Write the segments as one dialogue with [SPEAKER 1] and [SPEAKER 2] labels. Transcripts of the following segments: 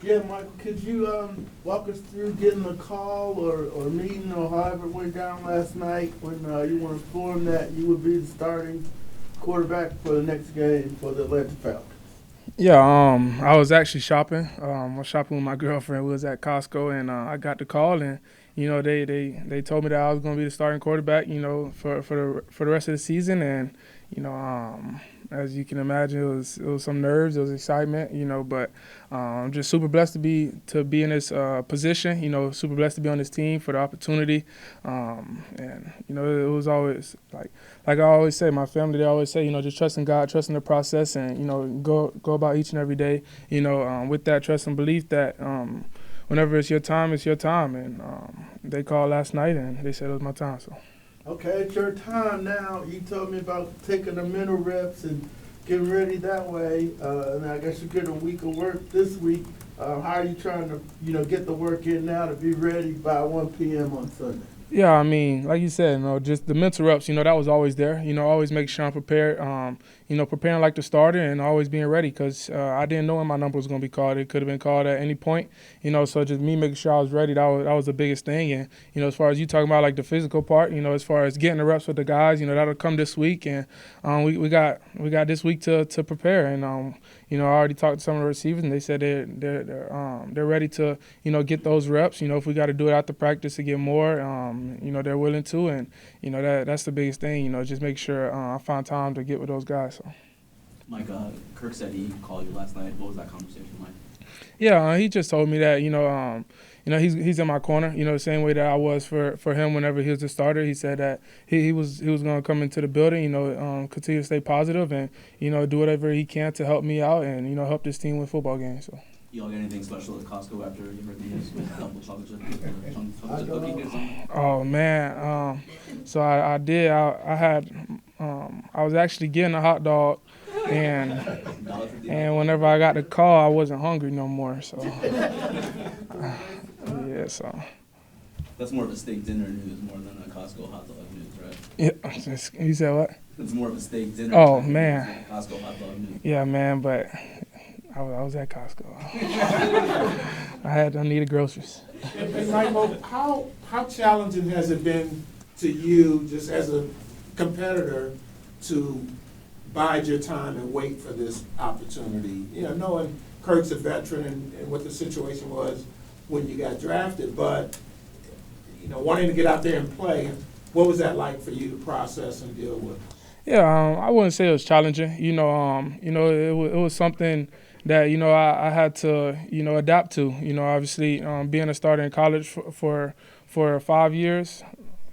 [SPEAKER 1] Yeah, Michael, could you walk us through getting a call or meeting or however it went down last night when you were informed that you would be the starting quarterback for the next game for the Atlanta Falcons?
[SPEAKER 2] Yeah, I was actually shopping. I was shopping with my girlfriend. We was at Costco, and I got the call, and they told me that I was going to be the starting quarterback. For the rest of the season, and you know, as you can imagine, it was some nerves, it was excitement. But I'm just super blessed to be in this position. Super blessed to be on this team for the opportunity, and it was always like I always say, my family, they always say, just trusting God, trusting the process, and go about each and every day, with that trust and belief that whenever it's your time, it's your time. And they called last night and they said it was my time. So
[SPEAKER 1] Okay, it's your time now. You told me about taking the mental reps and getting ready that way. And I guess you're getting a week of work this week. How are you trying to, get the work in now to be ready by 1 p.m. on Sunday?
[SPEAKER 2] yeah, I mean, like you said, just the mental reps, that was always there. Always make sure I'm prepared. Preparing like the starter and always being ready because I didn't know when my number was going to be called. It could have been called at any point. So just me making sure I was ready, that was the biggest thing. And as far as you talking about like the physical part, as far as getting the reps with the guys, that'll come this week. And we got this week to prepare. And I already talked to some of the receivers, and they said they're ready to get those reps. If we got to do it after practice to get more, they're willing to, and that's the biggest thing. Just make sure I find time to get with those guys. So.
[SPEAKER 3] Mike, Kirk said he called you last night. What was that conversation like?
[SPEAKER 2] Yeah, he just told me that he's in my corner. The same way that I was for him whenever he was the starter. He said that he was going to come into the building. Continue to stay positive and do whatever he can to help me out and help this team win football games. So.
[SPEAKER 3] Y'all get anything special at Costco after you heard the news with double chocolate chip cookie or something?
[SPEAKER 2] Oh man, so I did. I had I was actually getting a hot dog, and whenever I got the call, I wasn't hungry no more. So yeah, so
[SPEAKER 3] That's more of a steak dinner news more than a Costco hot dog news, right?
[SPEAKER 2] yeah. You said what?
[SPEAKER 3] It's more of a steak dinner.
[SPEAKER 2] Oh
[SPEAKER 3] news
[SPEAKER 2] man,
[SPEAKER 3] than a Costco hot dog news.
[SPEAKER 2] yeah, man, but I was at Costco. I needed groceries.
[SPEAKER 4] And Michael, how challenging has it been to you, just as a competitor, to bide your time and wait for this opportunity? Knowing Kirk's a veteran and what the situation was when you got drafted, but wanting to get out there and play, what was that like for you to process and deal with?
[SPEAKER 2] Yeah, I wouldn't say it was challenging. It was something that I had to adapt to. Obviously, being a starter in college for 5 years,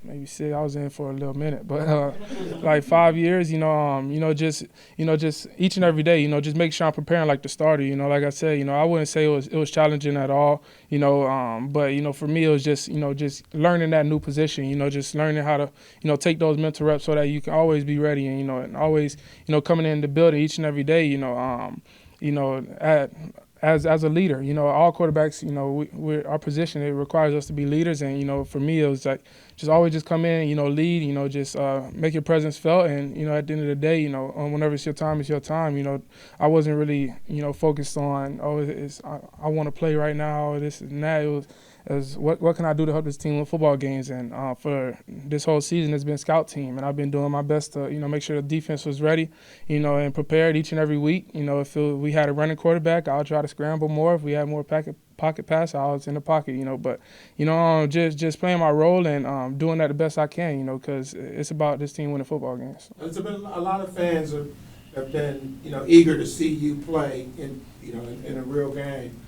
[SPEAKER 2] maybe 6. I was in for a little minute, but like 5 years. Just each and every day. Just make sure I'm preparing like the starter. Like I said, I wouldn't say it was challenging at all. But for me, it was just learning that new position. Just learning how to take those mental reps so that you can always be ready and always coming in the building each and every day. As a leader, all quarterbacks, we're our position, it requires us to be leaders. And, for me, it was like just always just come in, lead, just make your presence felt. And, at the end of the day, whenever it's your time, it's your time. I wasn't really, focused on, I want to play right now, or this and that. It was what can I do to help this team win football games? And for this whole season, it's been scout team, and I've been doing my best to make sure the defense was ready, and prepared each and every week. If we had a running quarterback, I'll try to scramble more. If we had more pocket pass, I was in the pocket. But just playing my role and doing that the best I can. Because it's about this team winning football games.
[SPEAKER 4] There's been a lot of fans have been eager to see you play in a real game.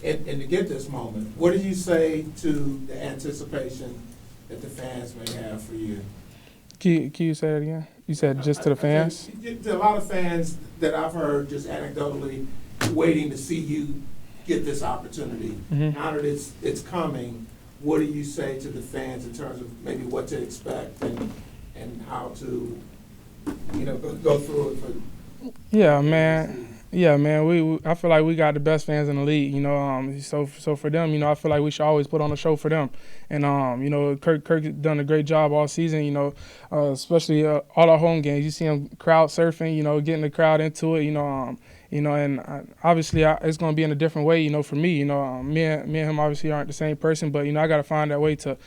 [SPEAKER 4] And to get this moment, what did you say to the anticipation that the fans may have for you?
[SPEAKER 2] Can you say that again? You said just to the fans?
[SPEAKER 4] There's a lot of fans that I've heard just anecdotally waiting to see you get this opportunity.
[SPEAKER 2] Mm-hmm.
[SPEAKER 4] Now that it's coming, what do you say to the fans in terms of maybe what to expect and how to go through it for?
[SPEAKER 2] Yeah, man. Yeah, man. I feel like we got the best fans in the league. So for them, I feel like we should always put on a show for them. And Kirk done a great job all season. Especially all our home games. You see him crowd surfing. Getting the crowd into it. and obviously it's going to be in a different way, for me. Me and him obviously aren't the same person, but, I got to find that way to,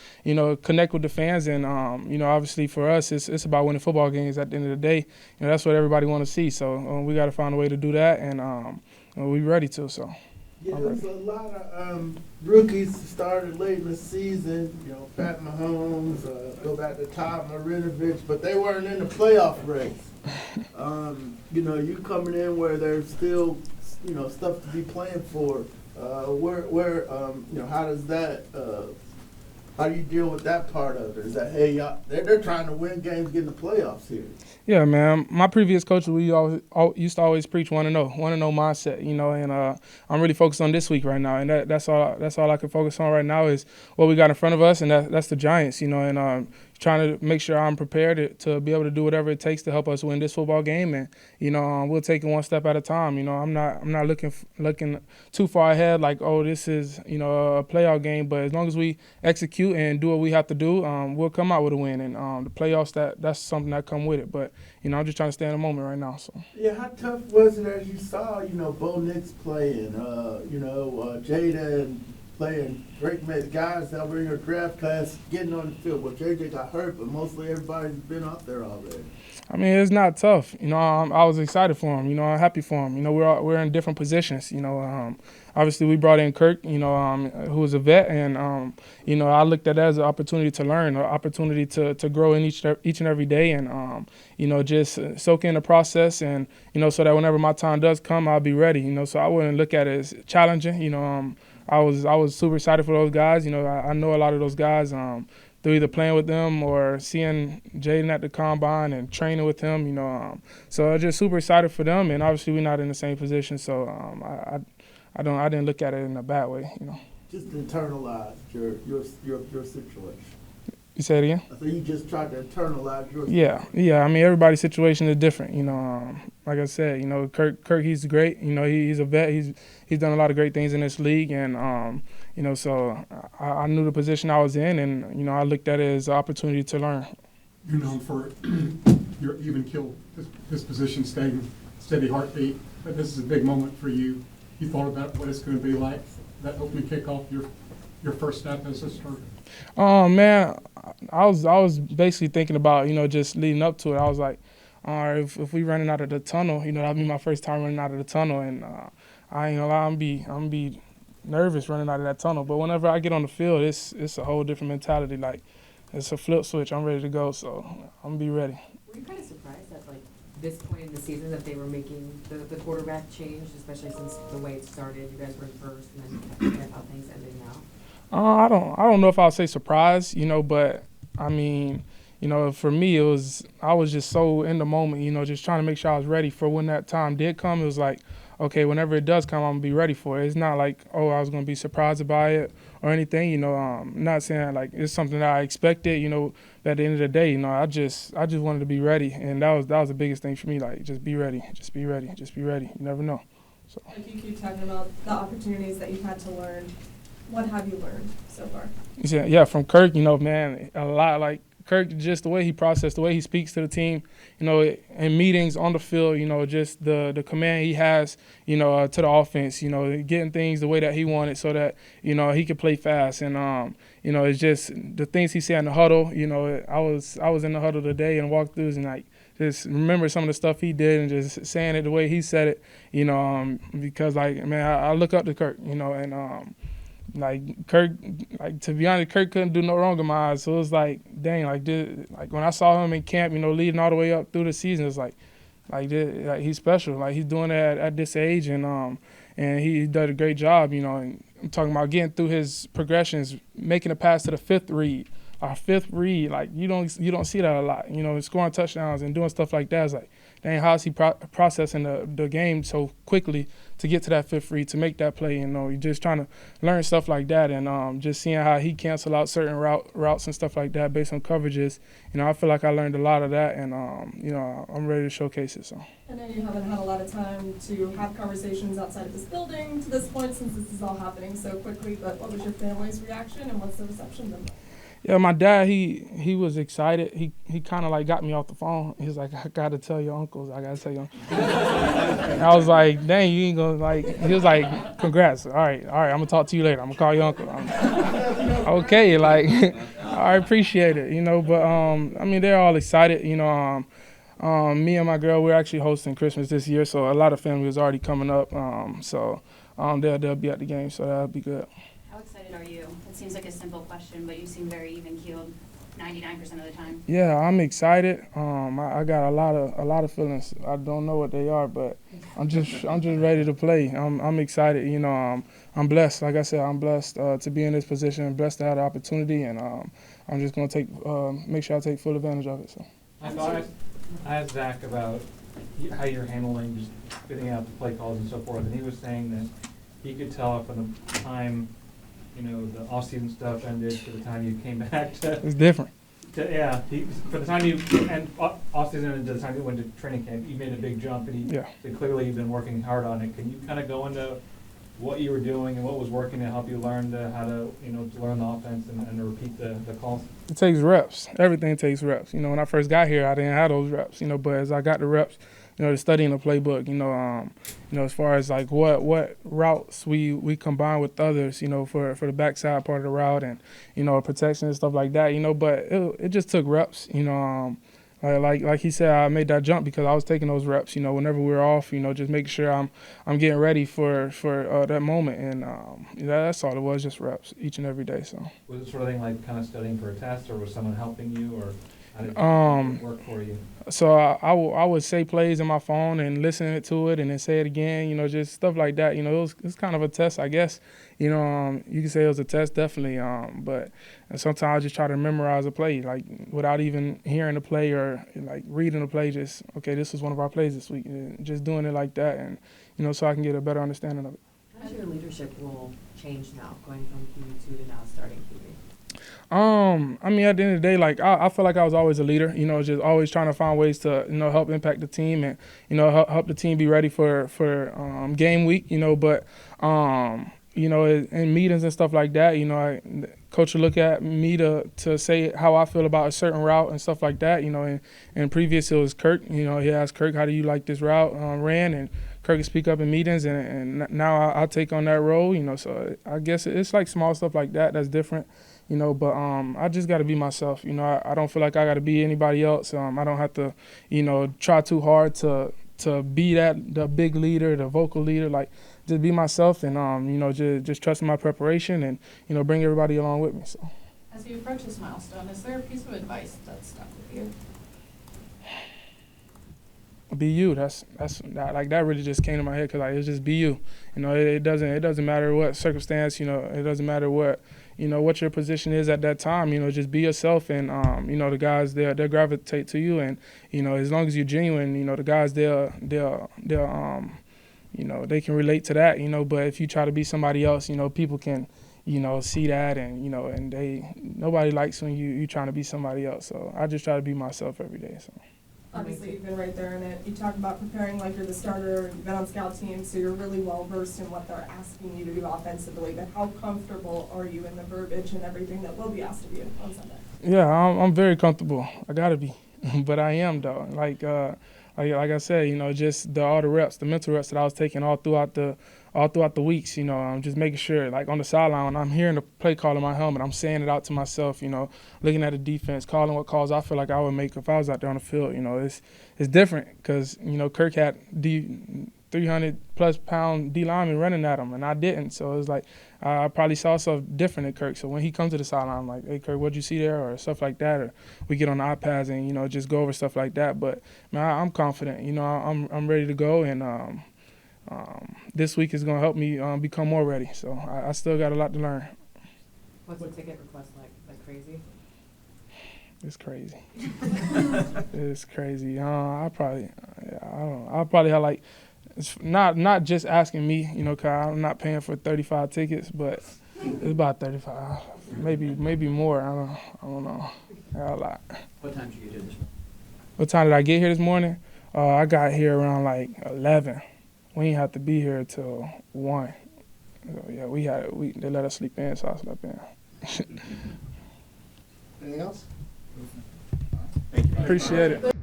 [SPEAKER 2] connect with the fans. And, obviously for us, it's about winning football games at the end of the day. That's what everybody want to see. So we got to find a way to do that, and we're ready to. So.
[SPEAKER 1] Yeah, there's a lot of rookies started late in the season. Pat Mahomes, go back to Todd Marinovich, but they weren't in the playoff race. You coming in where there's still, stuff to be playing for. How does that? How do you deal with that part of it? Is that, hey, they're trying to win games, get in the playoffs here?
[SPEAKER 2] Yeah, man. My previous coach, we used to always preach 1-0 mindset, and I'm really focused on this week right now, and that's all I can focus on right now is what we got in front of us, and that's the Giants, and trying to make sure I'm prepared to be able to do whatever it takes to help us win this football game, and we'll take it one step at a time. I'm not looking too far ahead, like, oh, this is a playoff game, but as long as we execute and do what we have to do, we'll come out with a win, and the playoffs that's something that come with it. But I'm just trying to stay in the moment right now. So
[SPEAKER 1] yeah, how tough was it as you saw Bo Nix playing, Jada playing Drake May, guys that were in your draft class getting on the field? Well, JJ got hurt, but mostly everybody's been out there already.
[SPEAKER 2] I mean, it's not tough. I was excited for him. I'm happy for him. We're in different positions. Obviously we brought in Kirk, who was a vet, and I looked at that as an opportunity to learn, an opportunity to grow in each and every day, and just soak in the process, and so that whenever my time does come, I'll be ready. So I wouldn't look at it as challenging. I was super excited for those guys. I know a lot of those guys through either playing with them or seeing Jaden at the combine and training with him. So I'm just super excited for them, and obviously we're not in the same position, so I didn't look at it in a bad way.
[SPEAKER 1] Just internalize your situation.
[SPEAKER 2] You say it again?
[SPEAKER 1] So you just tried to internalize your
[SPEAKER 2] situation. Yeah. I mean, everybody's situation is different. Like I said, Kirk, he's great. He's a vet. He's done a lot of great things in this league, and so I knew the position I was in, and I looked at it as an opportunity to learn.
[SPEAKER 5] You're known for your even kill disposition, steady heartbeat, but this is a big moment for you. You thought about what it's going to be like, that opening kickoff, your first snap as a starter?
[SPEAKER 2] Man, I was basically thinking about, just leading up to it. I was like, all right, if we running out of the tunnel, that'll be my first time running out of the tunnel, and I ain't gonna lie, I'm be nervous running out of that tunnel. But whenever I get on the field, it's a whole different mentality. Like, it's a flip switch. I'm ready to go, so I'm gonna be ready.
[SPEAKER 6] Were you kind of surprised at this point in the season that they were making the quarterback change, especially since the way it started? You guys were in first, and then you kept forgetting how things ended now.
[SPEAKER 2] I don't know if I'll say surprised, but I mean, for me, I was just so in the moment, just trying to make sure I was ready for when that time did come. It was like, okay, whenever it does come, I'm gonna be ready for it. It's not like, oh, I was gonna be surprised by it or anything. Not saying like it's something that I expected. But at the end of the day, I just wanted to be ready, and that was the biggest thing for me. Like, just be ready, just be ready, just be ready. You never know. So.
[SPEAKER 7] Like, you keep talking about the opportunities that you've had to learn. What have you learned so far?
[SPEAKER 2] Yeah, from Kirk, man, a lot. Like, Kirk, just the way he processed, the way he speaks to the team, in meetings, on the field, just the command he has, to the offense, getting things the way that he wanted so that, he could play fast. And, it's just the things he said in the huddle. I was in the huddle today and walked through and, like, just remember some of the stuff he did and just saying it the way he said it, because, like, man, I look up to Kirk, and, like, Kirk, like, to be honest, Kirk couldn't do no wrong in my eyes. So it was like, dang, like when I saw him in camp, leading all the way up through the season, it's like he's special. Like, he's doing that at this age, and he did a great job, and I'm talking about getting through his progressions, making a pass to the fifth read. Our fifth read, like, you don't see that a lot, scoring touchdowns and doing stuff like that. It's like, dang, how is he processing the game so quickly to get to that fifth read, to make that play? You're just trying to learn stuff like that, and just seeing how he cancel out certain routes and stuff like that based on coverages. I feel like I learned a lot of that, and I'm ready to showcase it. So.
[SPEAKER 7] I know you haven't had a lot of time to have conversations outside of this building to this point since this is all happening so quickly, but what was your family's reaction and what's the reception been like?
[SPEAKER 2] Yeah, my dad, he was excited. He kind of like got me off the phone. He was like, I got to tell your uncles. I got to tell you. And I was like, dang, you ain't going to like, he was like, congrats. All right, I'm going to talk to you later. I'm going to call your uncle. Okay, like, I appreciate it, but I mean, they're all excited, me and my girl, we're actually hosting Christmas this year, so a lot of family is already coming up, so they'll be at the game, so that'll be good.
[SPEAKER 8] How excited are you? It seems like a simple question, but you seem very even-keeled 99% of the time.
[SPEAKER 2] Yeah, I'm excited. I got a lot of feelings. I don't know what they are, but I'm just ready to play. I'm excited. I'm blessed. Like I said, I'm blessed to be in this position, blessed to have the opportunity, and I'm just gonna make sure I take full advantage of it. So.
[SPEAKER 9] I asked Zach about how you're handling just fitting out the play calls and so forth, and he was saying that he could tell from the time the off-season stuff ended to the time you came back to.
[SPEAKER 2] It's different.
[SPEAKER 9] For the time you and off-season ended to the time you went to training camp, you made a big jump, and clearly you've been working hard on it. Can you kind of go into what you were doing and what was working to help you learn how to to learn the offense and to repeat the calls?
[SPEAKER 2] It takes reps. Everything takes reps. When I first got here, I didn't have those reps. But as I got the reps, to studying the playbook, as far as like what routes we combine with others, for the backside part of the route and, protection and stuff like that, but it just took reps, like he said, I made that jump because I was taking those reps, whenever we were off, just making sure I'm getting ready for that moment. And that's all it was, just reps each and every day. So.
[SPEAKER 9] Was it sort of thing like kind of studying for a test, or was someone helping you, or how did it work for you?
[SPEAKER 2] So I would say plays in my phone and listen to it and then say it again, just stuff like that. It's kind of a test, I guess. You can say it was a test, definitely. But sometimes I just try to memorize a play, like without even hearing the play or like reading the play. Just this is one of our plays this week. And just doing it like that, and so I can get a better understanding of it.
[SPEAKER 6] How does your leadership role change now, going from QB2 to now starting QB?
[SPEAKER 2] I mean, at the end of the day, like I feel like I was always a leader, just always trying to find ways to, help impact the team and, help the team be ready for game week, but, in meetings and stuff like that, coach will look at me to say how I feel about a certain route and stuff like that, and previous it was Kirk, he asked Kirk, how do you like this route ran, and Kirk can speak up in meetings, and now I take on that role, so I guess it's like small stuff like that that's different. But I just got to be myself. I don't feel like I got to be anybody else. I don't have to, try too hard to be the big leader, the vocal leader. Like, just be myself and, just trust in my preparation and, bring everybody along with me. So.
[SPEAKER 10] As you approach this milestone, is there a piece of advice that's stuck with you?
[SPEAKER 2] Be you. That's like that really just came to my head because it's just be you. It doesn't matter what circumstance. It doesn't matter what. What your position is at that time, just be yourself and, the guys, they'll gravitate to you. And, as long as you're genuine, the guys, they'll they can relate to that, but if you try to be somebody else, people can, see that and, and nobody likes when you trying to be somebody else. So I just try to be myself every day. So.
[SPEAKER 7] Obviously, you've been right there in it. You talk about preparing like you're the starter, you've been on scout teams, so you're really well versed in what they're asking you to do offensively, but how comfortable are you in the verbiage and everything that will be asked of you on Sunday?
[SPEAKER 2] Yeah, I'm very comfortable. I gotta be, but I am though. Like I said, just all the reps, the mental reps that I was taking all throughout the weeks, I'm just making sure, like on the sideline, when I'm hearing the play call in my helmet, I'm saying it out to myself, looking at the defense, calling what calls I feel like I would make if I was out there on the field. It's different because, Kirk had 300-plus pound D lineman running at him, and I didn't. So it's like I probably saw something different at Kirk. So when he comes to the sideline, I'm like, hey, Kirk, what'd you see there? Or stuff like that. Or we get on the iPads and, just go over stuff like that. But, man, I'm confident. I'm ready to go, and this week is going to help me become more ready. So I still got a lot to learn.
[SPEAKER 6] What's the ticket request like crazy?
[SPEAKER 2] It's crazy. It's crazy. I don't know. I'll probably have like, it's not just asking me, cause I'm not paying for 35 tickets, but it's about 35, maybe more. I don't know. A lot.
[SPEAKER 3] What time did you get here this morning?
[SPEAKER 2] What time did I get here this morning? I got here around like 11. We didn't have to be here till 1. So, yeah, they let us sleep in, so I slept in.
[SPEAKER 4] Anything else?
[SPEAKER 2] Appreciate it.